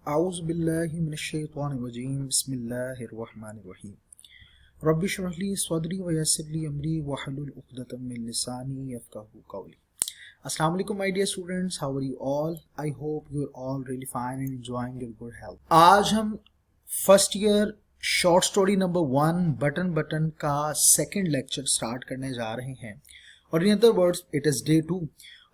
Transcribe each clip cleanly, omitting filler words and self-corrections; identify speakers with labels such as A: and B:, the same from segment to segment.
A: औज़ुबिल्लाहि मिनश्शैतानिर्रजीम बिस्मिल्लाहिर्रहमानिर्रहीम रब्बि इश्रह ली सदरी व यस्सिर ली अमरी वहलुल उक़दतम मिन लिसानी यफ़क़हू क़ौली। अस्सलाम वालेकुम my dear students, how are you all? I hope you are all really fine and enjoying your good health. आज हम first year short story number 1 button button का सेकंड लेक्चर स्टार्ट करने जा रहे हैं और in other words it is day 2।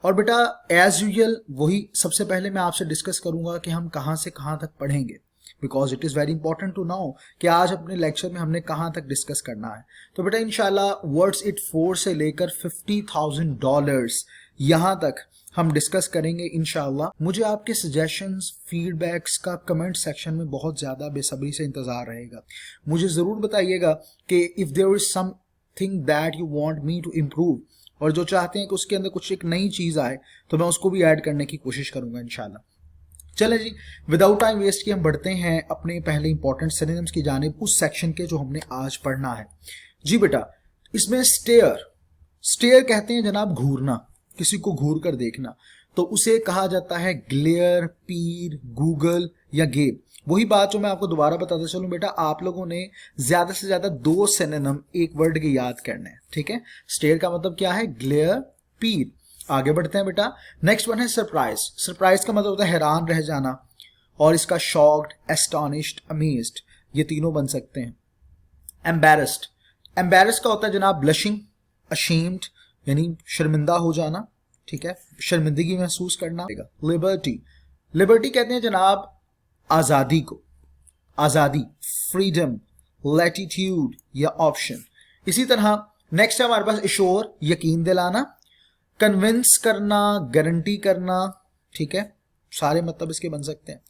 A: और बेटा एज यूजुअल वही सबसे पहले मैं आपसे डिस्कस करूंगा कि हम कहाँ से कहाँ तक पढ़ेंगे, because it is very important to know कि आज अपने लेक्चर में हमने कहाँ तक डिस्कस करना है। तो बेटा इंशाल्लाह वर्ड्स इट 4 से लेकर $50,000 यहाँ तक हम डिस्कस करेंगे इंशाल्लाह। मुझे आपके सजेशंस फीडबैक्स का कमेंट सेक्शन में बहुत ज़्यादा बेसब्री से इंतज़ार रहेगा। मुझे ज़रूर बताइएगा कि if there is something that you want me to improve, और जो चाहते हैं कि उसके अंदर कुछ एक नई चीज़ आए तो मैं उसको भी ऐड करने की कोशिश करूंगा इंशाल्लाह। चलें जी, विदाउट टाइम वेस्ट किए हम बढ़ते हैं अपने पहले इंपॉर्टेंट सिनोनिम्स की जानिब, उस सेक्शन के जो हमने आज पढ़ना है। जी बेटा, इसमें स्टेयर कहते हैं जनाब घूरना, किसी को घूर कर देखना, तो उसे कहा जाता है ग्लेयर, पीर, गूगल या गेब। वही बात जो मैं आपको दोबारा बताता चलूं बेटा, आप लोगों ने ज्यादा से ज्यादा 2 सिनोनिम एक वर्ड के याद करने हैं, ठीक है। स्टेयर का मतलब क्या है? ग्लेयर, पीर। आगे बढ़ते हैं बेटा, नेक्स्ट वन है सरप्राइज। सरप्राइज का मतलब होता है हैरान रह जाना, और इसका शॉक्ड, एस्टॉनिश्ड, अमेज्ड, ये तीनों बन सकते हैं। एम्बैरेस्ड, एम्बैरेस्ड का होता है जनाब ब्लशिंग, अशेम्ड यानी शर्मिंदा हो जाना, ठीक है, शर्मिंदगी महसूस करना। लिबर्टी, लिबर्टी कहते हैं जनाब आज़ादी को, आज़ादी, फ्रीडम, लैटिट्यूड या ऑप्शन। इसी तरह नेक्स्ट है हमारे पास एश्योर, यकीन दिलाना, कन्विंस करना, गारंटी करना, ठीक है, सारे मतलब इसके बन सकते हैं।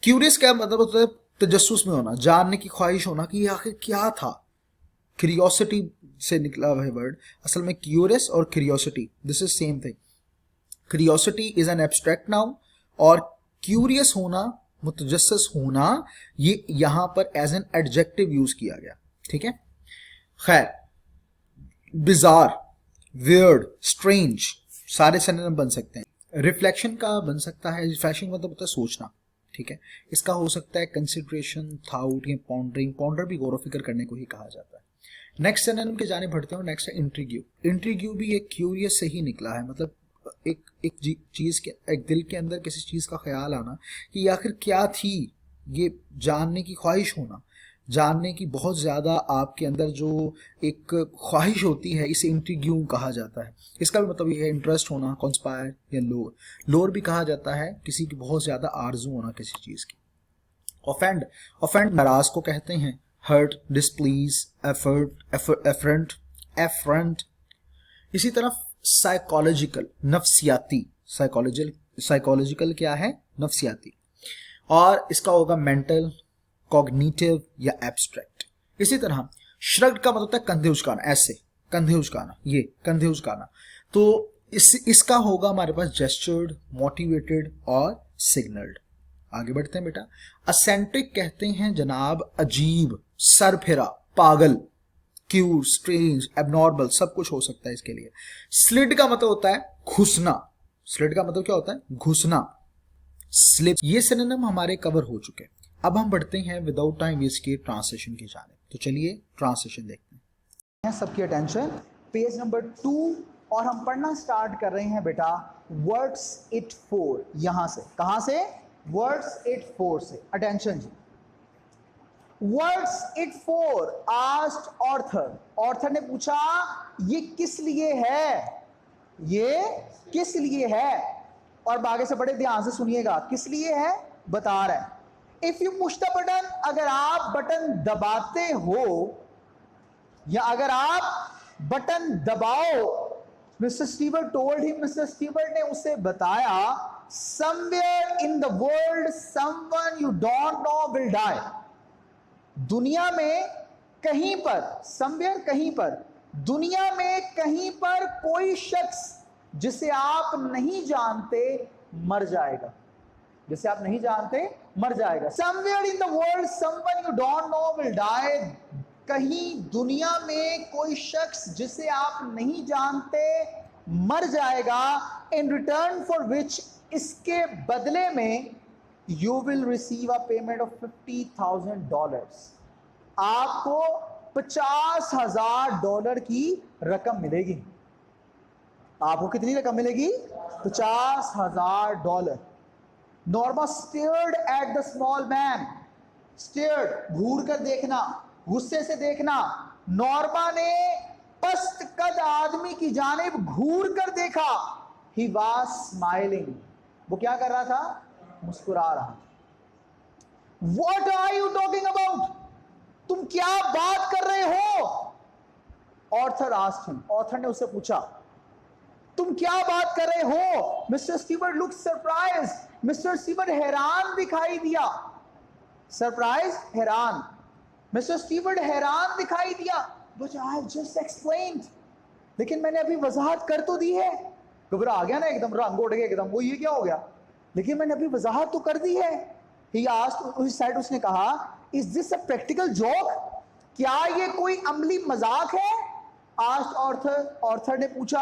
A: क्यूरियस का मतलब होता है तजस्सुस में होना, जानने की ख्वाहिश होना कि आखिर क्या था। क्यूरियोसिटी से निकला हुआ है वर्ड, असल में क्यूरियस और curiosity this is same thing. Curiosity is an abstract noun और क्यूरियस होना, मुतजस्सिस होना, ये यहां पर एज एन एडजेक्टिव यूज किया गया, ठीक है। खैर, बिजार, वियर्ड, स्ट्रेंज, सारे सिनोनिम बन सकते हैं। रिफ्लेक्शन का बन सकता है, रिफ्लेक्शन मतलब होता है सोचना, ठीक है। इसका हो सकता है कंसिडरेशन, थॉट या पॉन्डरिंग। पॉन्डर भी गौर व फिक्र करने को ही कहा जाता है। नेक्स्ट सिनोनिम के जाने बढ़ते हैं। नेक्स्ट है इंट्रीग्यू। इंट्रीग्यू भी एक क्यूरियस से ही निकला है, मतलब एक चीज के, एक दिल के अंदर किसी चीज का ख्याल आना कि आखिर क्या थी, ये जानने की ख्वाहिश होना, जानने की बहुत ज्यादा आपके अंदर जो एक ख्वाहिश होती है, इसे इंट्रीग्यू कहा जाता है। इसका भी मतलब ये है इंटरेस्ट होना, कॉन्स्पायर या लोर। लोर भी कहा जाता है किसी की बहुत ज्यादा आरजू होना किसी चीज की। ऑफेंड, ऑफेंड नाराज को कहते हैं। Hurt, displease, affront. इसी तरह साइकोलॉजिकल, नफ्सियाती, साइकोलॉजिकल क्या है? नफ्सियाती। और इसका होगा मेंटल, कॉग्निटिव या एब्स्ट्रैक्ट। इसी तरह श्रग्ड का मतलब होता है कंधे उचकाना, ऐसे कंधे उचकाना, ये कंधे उचकाना। तो इसका होगा हमारे पास जेस्चर्ड, मोटिवेटेड और सिग्नल्ड। आगे बढ़ते हैं बेटा। असेंट्रिक कहते हैं जनाब अजीब, सरफिरा, पागल, क्यूर, स्ट्रेंज, एबनॉर्मल, सब कुछ हो सकता है इसके लिए। स्लिड का मतलब होता है घुसना। स्लिड का मतलब क्या होता है? घुसना, स्लिप। ये सिनोनिम हमारे कवर हो चुके हैं। अब हम बढ़ते हैं विदाउट टाइम वेस्ट के ट्रांसलेशन की जाने। तो चलिए ट्रांसलेशन देखते हैं।
B: सबकी अटेंशन पेज नंबर 2 और हम पढ़ना स्टार्ट कर रहे हैं बेटा वर्ड्स इट फॉर। यहां से, कहां से? Words it for say. Attention जी। Words it for asked Arthur. Arthur ने पूछा ये किस लिए है, ये किस लिए है? और आगे से बड़े ध्यान से सुनिएगा, किस लिए है बता रहा है। If you push the button, अगर आप बटन दबाते हो या अगर आप बटन दबाओ, Mister Stewart told him, Mister Stewart ने उसे बताया, somewhere in the world someone you don't know will die. दुनिया में कहीं पर, समवेयर कहीं पर, दुनिया में कहीं पर कोई शख्स जिसे आप नहीं जानते मर जाएगा, जिसे आप नहीं जानते मर जाएगा। Somewhere in the world someone you don't know will die. कहीं दुनिया में कोई शख्स जिसे आप नहीं जानते मर जाएगा। इन रिटर्न फॉर विच, इसके बदले में you will receive a payment of $50,000। आपको $50,000 की रकम मिलेगी। आपको कितनी रकम मिलेगी? $50,000। Norma stared at the small man. Stared, घूर कर देखना, गुस्से से देखना। नॉर्मा ने पस्त कद आदमी की जानिब घूर कर देखा। He was smiling. वो क्या कर रहा था? मुस्कुरा रहा था। What are you talking about? तुम क्या बात कर रहे हो? Arthur asked him. ऑर्थर ने उससे पूछा, तुम क्या बात कर रहे हो? Mister Stewart look surprise. Mister Stewart हैरान दिखाई दिया। सरप्राइज, हैरान। मिस्टर स्टीवर्ट हैरान दिखाई दिया। But I have just explained. लेकिन मैंने अभी वजाहत कर तो दी है। घबरा आ गया ना एकदम, रंग उड़ गया एकदम, वो ये क्या हो गया? लेकिन मैंने अभी वजाहत तो कर दी है। He asked, उस साइड उसने कहा, is this a practical joke? क्या ये कोई अमली मजाक है? Asked Arthur. ऑर्थर ने पूछा,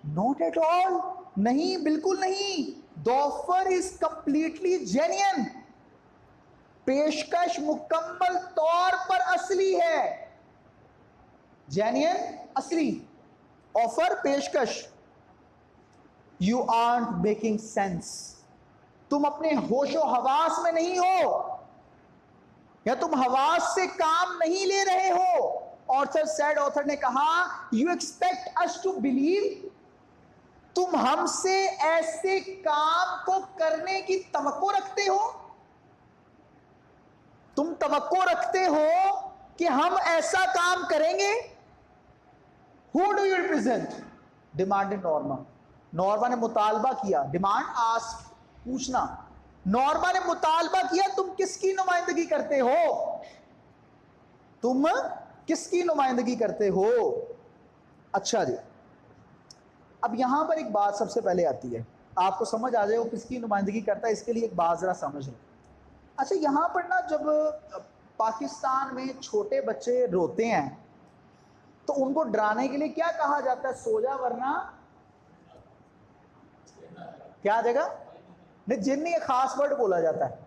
B: नॉट एट ऑल। नहीं, बिल्कुल नहीं। The offer is completely genuine. पेशकश मुकम्मल तौर पर असली है। जेन्युइन, असली। ऑफर, पेशकश। You art making sense. तुम अपने होशो हवास में नहीं हो, या तुम हवास से काम नहीं ले रहे हो। ऑर्थर सेड, ऑर्थर ने कहा, you expect us to believe. तुम हमसे ऐसे काम को करने की तवक्को रखते हो? तुम तवक्को रखते हो कि हम ऐसा काम करेंगे? Who do you represent? Demanded Norma. Norma ने मुतालबा किया। डिमांड, आस्क, पूछना। नॉर्मा ने मुतालबा किया, तुम किसकी नुमाइंदगी करते हो? तुम किसकी नुमाइंदगी करते हो? अच्छा जी, अब यहां पर एक बात सबसे पहले आती है, आपको समझ आ जाए वो किसकी नुमाइंदगी करता है। इसके लिए एक बात जरा समझ लो। अच्छा, यहां पर ना जब पाकिस्तान में छोटे बच्चे रोते हैं तो उनको डराने के लिए क्या कहा जाता है? सो जा वरना क्या जगह नहीं, जिन्नी एक खास वर्ड बोला जाता है।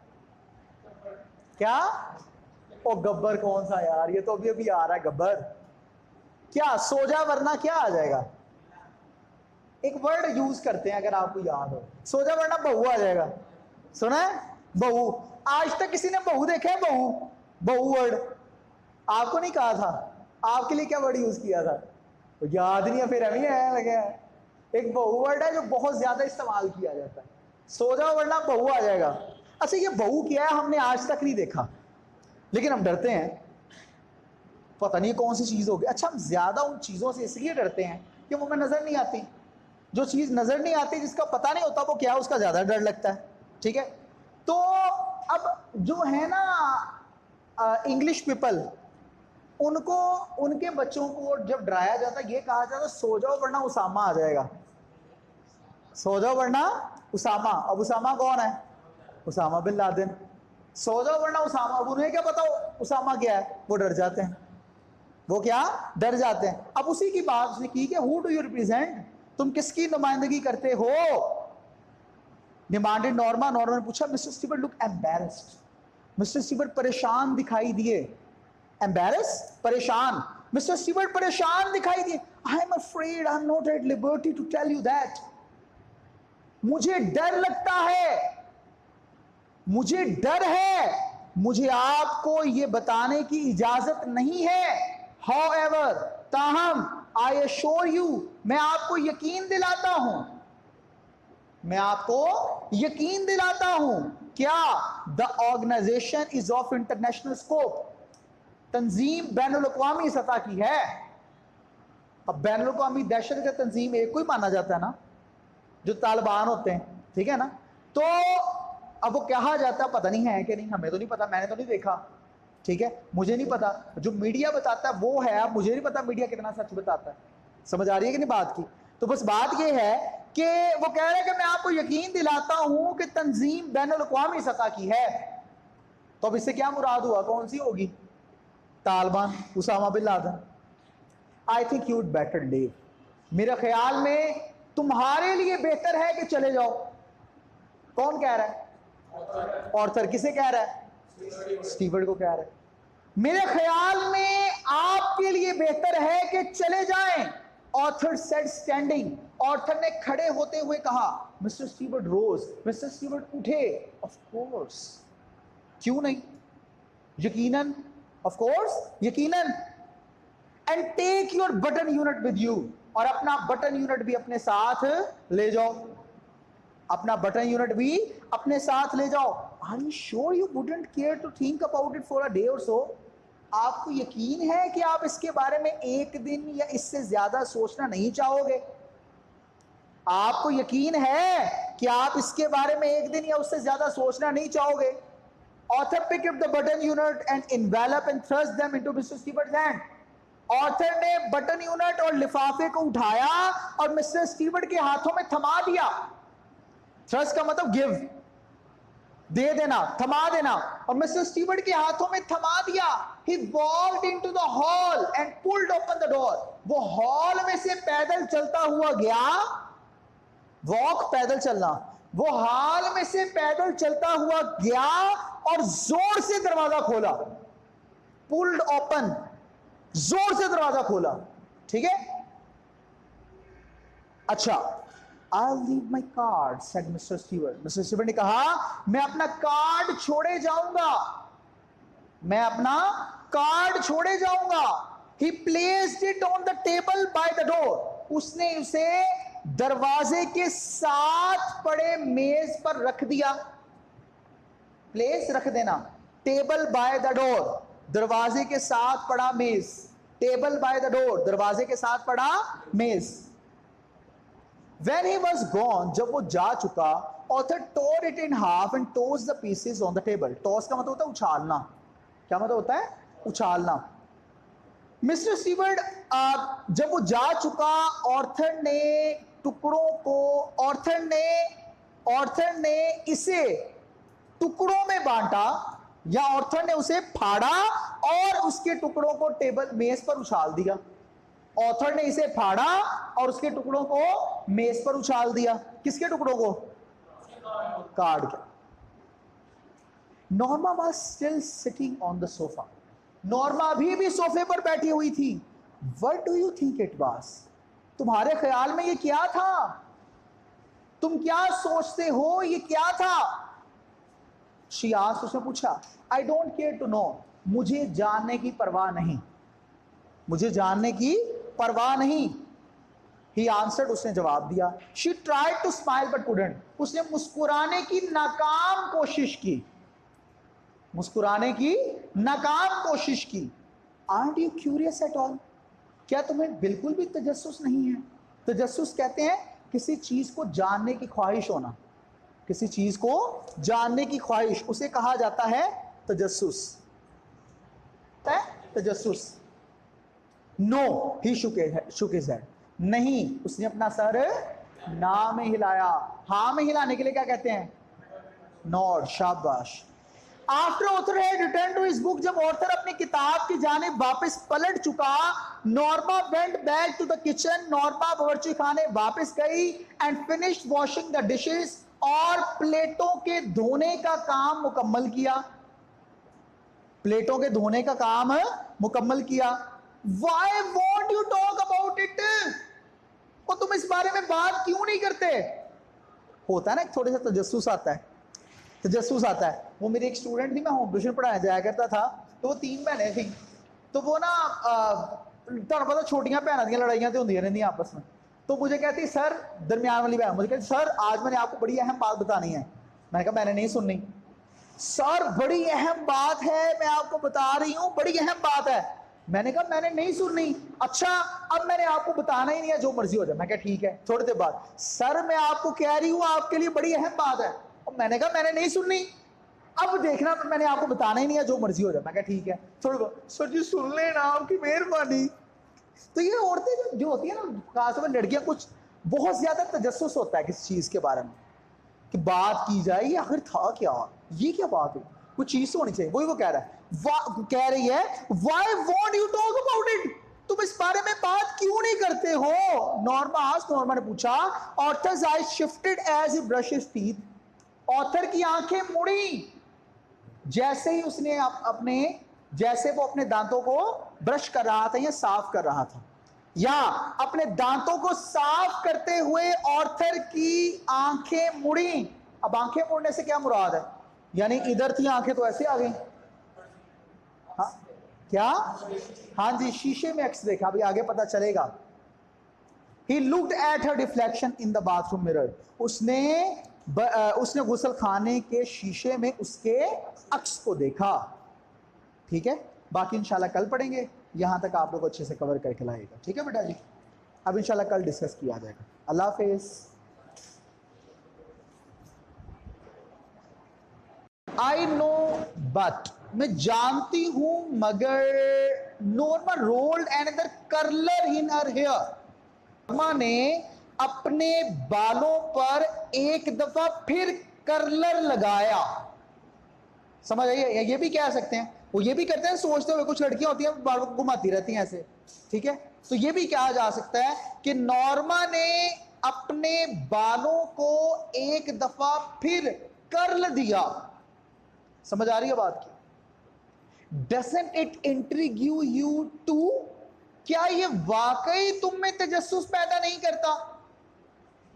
B: क्या? ओ गब्बर कौन सा यार, ये तो अभी अभी आ रहा है गब्बर। क्या? सो जा वरना क्या आ जाएगा? एक वर्ड यूज करते हैं, अगर आपको याद हो, सो जा वरना बहू आ जाएगा। सुना है? बहू। आज तक किसी ने बहू देखा है? बहू, बहू वर्ड आपको नहीं कहा था? आपके लिए क्या वर्ड यूज किया था? तो याद नहीं है, फिर अभी है लगे। एक बहू वर्ड है जो बहुत ज्यादा इस्तेमाल किया जाता है। सो जाओ वरना बहू आ जाएगा। अच्छा, ये बहू क्या है हमने आज तक नहीं देखा, लेकिन हम डरते हैं, पता नहीं कौन सी चीज होगी। अच्छा, हम ज्यादा उन चीजों से इसलिए डरते हैं कि वो हमें नजर नहीं आती। जो चीज नजर नहीं आती, जिसका पता नहीं होता वो क्या है, उसका ज्यादा डर लगता है। ठीक है, तो अब जो है ना इंग्लिश पीपल, उनको, उनके बच्चों को जब डराया जाता, ये कहा जाता सो जाओ वरना उसामा आ जाएगा। सो जाओ वरना उसामा। अब उसामा कौन है? Usama bin Laden. सो जाओ वरना उसामा। अब उन्हें क्या पता उसामा क्या है, वो डर जाते हैं। वो क्या? डर जाते हैं। अब उसी की बात उसने की कि हु डू यू रिप्रेजेंट? तुम किसकी नुमाइंदगी करते हो? Demanded Norma. नॉर्मा ने पूछा। Mister Stewart look embarrassed. Mister Stewart परेशान दिखाई दिए। एम्बैरेस, परेशान। मिस्टर स्टीवर्ट परेशान दिखाई दिए। I am afraid I am not at liberty to tell you that. मुझे डर लगता है, मुझे डर है, मुझे आपको यह बताने की इजाजत नहीं है। However, ताहम, आई एश्योर यू, मैं आपको यकीन दिलाता हूं, मैं आपको यकीन दिलाता हूं। क्या? The organisation is of international scope. तंजीम बैनुल अक़वामी सतह की है। अब बैनुल अक़वामी दहशतगर्द तंजीम एक को ही माना जाता है ना, जो तालिबान होते हैं, ठीक है ना। तो अब वो कहा जाता है, पता नहीं है कि नहीं, हमें तो नहीं पता, मैंने तो नहीं देखा, ठीक है, मुझे नहीं पता। जो मीडिया बताता है वो है, अब मुझे नहीं पता मीडिया कितना सच बताता है। समझ आ रही है कि नहीं बात की? तो बस बात ये है कि वो कह रहे हैं कि मैं आपको यकीन दिलाता हूं कि तंजीम बैनुल अक़वामी सतह की है। तो अब इससे क्या मुराद हुआ? कौन सी होगी? Taliban, Osama bin Laden. I think you would better leave. मेरे ख्याल में तुम्हारे लिए बेहतर है कि चले जाओ। कौन कह रहा है? ऑर्थर किसे कह रहा है? स्टीवर्ड को कह रहा है। मेरे ख्याल में आपके लिए बेहतर है कि चले जाएं। ऑर्थर सेड स्टैंडिंग, ऑर्थर ने खड़े होते हुए कहा। Mister Stewart rose, Mister Stewart उठे। ऑफ कोर्स, क्यों नहीं, यकीनन, ऑफ कोर्स, यकीनन। And take your button unit with you, और अपना बटन यूनिट भी अपने साथ ले जाओ, अपना बटन यूनिट भी अपने साथ ले जाओ। Are you sure you wouldn't care to think about it for a day or so? आपको यकीन है कि आप इसके बारे में एक दिन या इससे ज्यादा सोचना नहीं चाहोगे? आपको यकीन है कि आप इसके बारे में एक दिन या उससे ज्यादा सोचना नहीं चाहोगे? Arthur pick up the button unit and envelope and thrust them into Mister Stewart's hand. Arthur ने बटन यूनिट और लिफाफे को उठाया और मिस्टर स्टीवर्ड के हाथों में थमा दिया। थ्रस्ट का मतलब गिव, दे देना, थमा देना, और मिस्टर स्टीवर्ड के हाथों में थमा दिया। He walked into the hall and pulled open the door. वो हॉल में से पैदल चलता हुआ गया, वॉक पैदल चलना, वो हॉल में से पैदल चलता हुआ गया और जोर से दरवाजा खोला। पुल्ड ओपन, जोर से दरवाजा खोला, ठीक है। अच्छा, I'll leave my card, said Mr. Stewart. Mr. Stewart ने कहा, मैं अपना कार्ड छोड़े जाऊंगा, मैं अपना कार्ड छोड़े जाऊंगा। He placed it on the table by the door. उसने उसे दरवाजे के साथ पड़े मेज पर रख दिया। प्लेस रख देना, टेबल बाय द डोर, दरवाजे के साथ पड़ा मेज। टेबल बाय द डोर, दरवाजे के साथ पड़ा मेज। When he was gone, जब वो जा चुका, author tore it in half and tossed the pieces on the table. Toss का मतलब होता है उछालना। क्या मतलब होता है? उछालना। मिस्टर स्टीवर्ड जब वो जा चुका, ऑर्थर ने टुकड़ों को, ऑर्थर ने इसे टुकड़ों में बांटा, या ऑर्थर ने उसे फाड़ा और उसके टुकड़ों को टेबल मेज पर उछाल दिया। ऑथर ने इसे फाड़ा और उसके टुकड़ों को मेज पर उछाल दिया। किसके टुकड़ों को? कार्ड के। Norma was still sitting on the sofa. Norma अभी भी सोफे पर बैठी हुई थी। What do you think it was? तुम्हारे ख्याल में ये क्या था? तुम क्या सोचते हो ये क्या था? शी आस्क्ड, उसने पूछा। I don't care to know, मुझे जानने की परवाह नहीं, मुझे जानने की परवाह नहीं। He answered, उसने जवाब दिया। She tried to smile but couldn't. उसने मुस्कुराने की नाकाम कोशिश की, मुस्कुराने की नाकाम कोशिश की। Aren't you curious at all? क्या तुम्हें बिल्कुल भी तजस्सुस नहीं है? तजस्सुस कहते हैं किसी चीज को जानने की ख्वाहिश होना, किसी चीज को जानने की ख्वाहिश, उसे कहा जाता है तजस्सुस। तजस्सुस। नो, ही शुक हिज हेड। नहीं, उसने अपना सर ना में हिलाया। हाँ में हिलाने के लिए क्या कहते हैं? नॉड, शाबाश। After Arthur had return to his book, जब ऑथर अपनी किताब की जानिब वापस पलट चुका, Norma went back to the kitchen, Norma बावर्ची खाने वापस गई and finished washing the dishes, और प्लेटों के धोने का काम मुकम्मल किया। प्लेटों के धोने का काम मुकम्मल किया। Why won't you talk about it? और तुम इस बारे में बात क्यों नहीं करते? होता है ना थोड़े से तजस्सुस आता है, तजस्सुस आता है। वो मेरी एक स्टूडेंट थी, मैं होम ट्यूशन पढ़ाया जाया करता था, तो वो 3 बहनें थी। तो वो ना तुहानू पता छोटियां भैनों दी लड़ाइयां तो होंदियां रहंदियां आपस में। तो मुझे कहती, सर, दरमियान वाली बहन मुझे कहती, सर आज मैंने आपको बड़ी अहम बात बतानी है। मैंने कहा मैंने नहीं सुननी। सर बड़ी अहम बात है, मैं आपको बता रही हूँ, बड़ी अहम बात है। मैंने कहा मैंने नहीं सुननी। अच्छा, अब मैंने आपको बताना ही नहीं है, जो मर्जी हो जाए। मैं कहा ठीक है। थोड़ी देर बाद, सर मैं आपको कह रही हूँ आपके लिए बड़ी अहम बात है। और मैंने कहा मैंने नहीं सुननी, अब देखना मैंने आपको बताना ही नहीं है, जो मर्जी हो जाए। मैं कहा ठीक है। थोड़ी बहुत, सर जी सुन लेना, आपकी मेहरबानी। तो ये औरतें जो होती है ना, खासतौर पर लड़कियां, कुछ बहुत ज्यादा तजस्सुस होता है किसी चीज के बारे में, कि बात की जाए ये आखिर था क्या, ये क्या बात है, कुछ चीज तो होनी चाहिए। वही वो कह रहा है, कह रही है, why won't you talk about it? तुम इस बारे में बात क्यों नहीं करते हो? नॉर्मा ने पूछा। Author's eyes shifted as he brushed his teeth. Author की आंखें मुड़ी जैसे ही उसने जैसे वो अपने दांतों को ब्रश कर रहा था या साफ कर रहा था, या अपने दांतों को साफ करते हुए ऑथर की आंखें मुड़ी। अब आंखें मुड़ने से क्या मुराद है? यानी इधर थी आंखें तो ऐसे आ गई। हाँ क्या? हाँ जी, शीशे में अक्स देखा, अभी आगे पता चलेगा। He looked at her reflection in the bathroom mirror. उसने गुसल खाने के शीशे में उसके अक्स को देखा। ठीक है, बाकी इंशाल्लाह कल पढ़ेंगे। यहां तक आप लोग अच्छे से कवर करके लाएगा। ठीक है बेटा जी, अब इंशाल्लाह कल डिस्कस किया जाएगा। अल्लाह हाफिज। आई नो बट, मैं जानती हूं मगर, नॉर्मा रोल्ड एनदर कर्लर इन हर हेयर। नॉर्मा ने अपने बालों पर एक दफा फिर कर्लर लगाया। समझ आइए? ये भी कह सकते हैं, वो ये भी करते हैं सोचते हुए, कुछ लड़कियां होती हैं बालों को घुमाती रहती हैं ऐसे। ठीक है, तो ये भी कहा जा सकता है कि नॉर्मा ने अपने बालों को एक दफा फिर कर्ल दिया। समझ आ रही है बात की? डजंट इट इंट्रिग्यू यू टू, क्या ये वाकई तुम में तजस्सुस पैदा नहीं करता?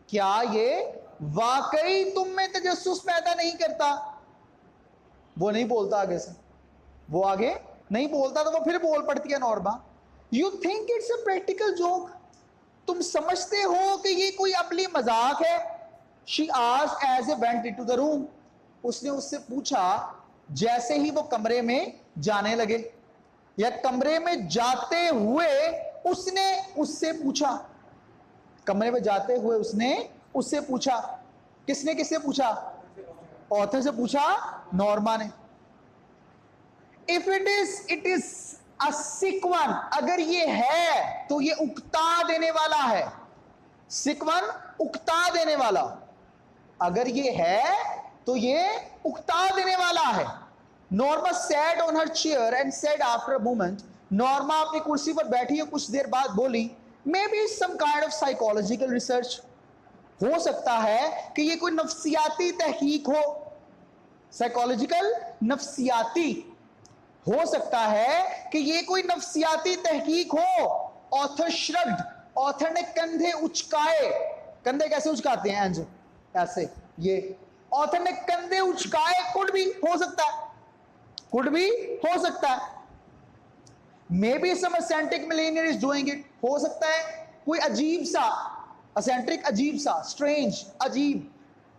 B: क्या ये वाकई तुम में तजस्सुस पैदा नहीं करता? वो नहीं बोलता आगे से, वो आगे नहीं बोलता, तो वो फिर बोल पड़ती है Norma, you think it's a practical joke, तुम समझते हो कि ये कोई अबली मजाक है? She asked as he went into the room, उसने उससे पूछा जैसे ही वो कमरे में जाने लगे, या कमरे में जाते हुए उसने उससे पूछा। कमरे में जाते हुए उसने उससे पूछा। किसने किससे पूछा? ऑथर से पूछा, नॉर्मा ने। If it is a sick one, अगर ये है तो ये उकता देने वाला है। सिक वन, उकता देने वाला। अगर ये है तो ये उकता देने वाला है। Norma sat on her chair and said after a moment, Norma अपनी कुर्सी पर बैठी है, कुछ देर बाद बोली, maybe some kind of psychological research, हो सकता है कि ये कोई नफ्सियाती तहकीक हो। साइकोलॉजिकल, नफ्सियाती, हो सकता है कि ये कोई नफ्सियाती तहकीक हो। ऑथर श्रग्ड, ऑथर ने कंधे उचकाए। कंधे कैसे उचकाते हैं? एंज ऐसे, ये ऑथर ने कंधे उचकाए। कुड भी, हो सकता है, कुड भी हो सकता है। Maybe some eccentric millionaire is doing it, हो सकता है कोई अजीब सा, एसेंट्रिक अजीब सा, स्ट्रेंज अजीब,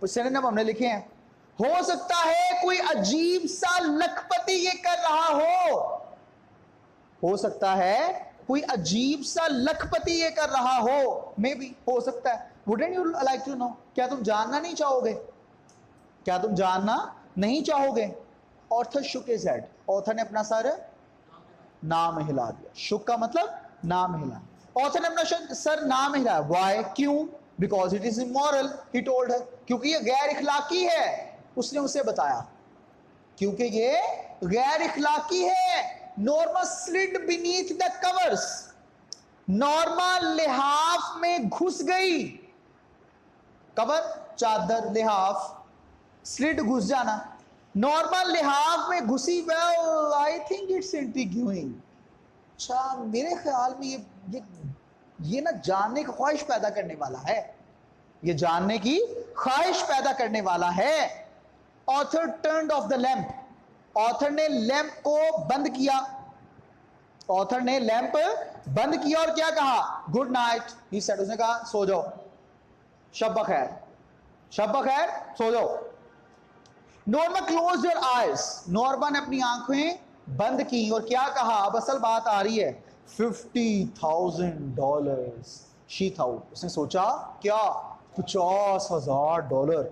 B: सिनोनिम हमने लिखे हैं। हो सकता है कोई अजीब सा लखपति ये कर रहा हो सकता है कोई अजीब सा लखपति ये कर रहा हो। मे बी, हो सकता है। Wouldn't you like to know, क्या तुम जानना नहीं चाहोगे? क्या तुम जानना नहीं चाहोगे? Author shook his head, author ने अपना सर नाम हिला दिया। शुक का मतलब नाम हिला। ऑथर ने अपना सर नाम हिलाया। व्हाई, क्यों? Because it is immoral, he told her, क्योंकि ये गैर इखलाकी है। उसने उसे बताया क्योंकि ये गैर इखलाकी है। Norma slid beneath the covers, Norma लिहाफ में घुस गई। कवर, चादर, लिहाफ, स्लिड घुस जाना। नॉर्मा लिहाफ में घुसी। वेल आई थिंक इट्स इंट्रिग्यूइंग, अच्छा मेरे ख्याल में ये ना जानने की ख्वाहिश पैदा करने वाला है, ये जानने की ख्वाहिश पैदा करने वाला है। Author turned of the lamp, author ने लैंप को बंद किया। ऑथर ने लैंप बंद किया और क्या कहा? गुड नाइट, ही सेड, उसने कहा सो जाओ, शब बखैर, शब बखैर, सो जाओ। Norma closed her eyes, Norma ने अपनी आंखें बंद की और क्या कहा? अब असल बात आ रही है। $50,000 शी थॉट, उसने सोचा क्या? $50,000।